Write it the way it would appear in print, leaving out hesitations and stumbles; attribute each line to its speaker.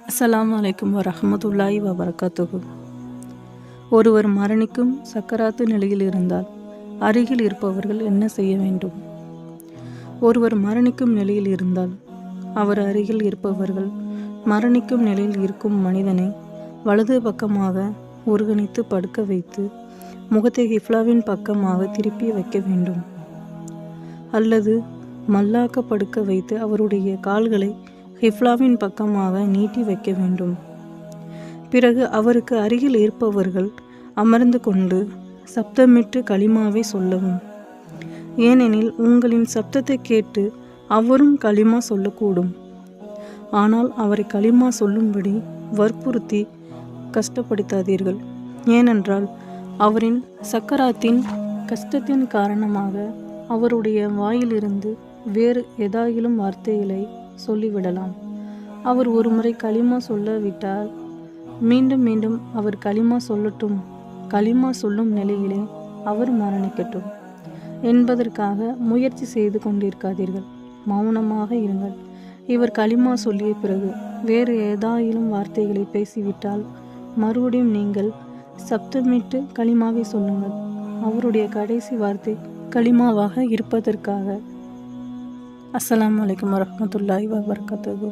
Speaker 1: அஸ்ஸலாமு அலைக்கும் வரஹ்மத்துல்லாஹி வபரகாத்துஹு. ஒருவர் மரணிக்கும் சக்கராத்து நிலையில் இருந்தால் அருகில் இருப்பவர்கள் என்ன செய்ய வேண்டும்? ஒருவர் மரணிக்கும் நிலையில் இருந்தால் அவர் அருகில் இருப்பவர்கள் மரணிக்கும் நிலையில் இருக்கும் மனிதனை வலது பக்கமாக ஒருங்கிணைத்து படுக்க வைத்து முகத்தை கிஃப்லாவின் பக்கமாக திருப்பி வைக்க வேண்டும். அல்லது மல்லாக்க படுக்க வைத்து அவருடைய கால்களை கிஃப்லாவின் பக்கமாக நீட்டி வைக்க வேண்டும். பிறகு அவருக்கு அருகில் இருப்பவர்கள் அமர்ந்து கொண்டு சப்தமிட்டு கலிமாவை சொல்லவும். ஏனெனில் உங்களின் சப்தத்தை கேட்டு அவரும் கலிமா சொல்லக்கூடும். ஆனால் அவரை கலிமா சொல்லும்படி வற்புறுத்தி கஷ்டப்படுத்தாதீர்கள். ஏனென்றால் அவரின் சக்கராத்தின் கஷ்டத்தின் காரணமாக அவருடைய வாயிலிருந்து வேறு ஏதாயிலும் வார்த்தைகளை சொல்லிவிடலாம். அவர் ஒருமுறை கலிமா சொல்லவிட்டால் மீண்டும் மீண்டும் அவர் கலிமா சொல்லட்டும், கலிமா சொல்லும் நிலையிலே அவர் மரணிக்கட்டும் என்பதற்காக முயற்சி செய்து கொண்டிருக்காதீர்கள். மௌனமாக இருங்கள். இவர் கலிமா சொல்லிய பிறகு வேறு ஏதாயிலும் வார்த்தைகளை பேசிவிட்டால் மறுபடியும் நீங்கள் சப்தமிட்டு கலிமாவை சொல்லுங்கள். அவருடைய கடைசி வார்த்தை கலிமாவாக இருப்பதற்காக. அஸ்ஸலாமு அலைக்கும் வரஹ்மத்துல்லாஹி வபரகாத்துஹு.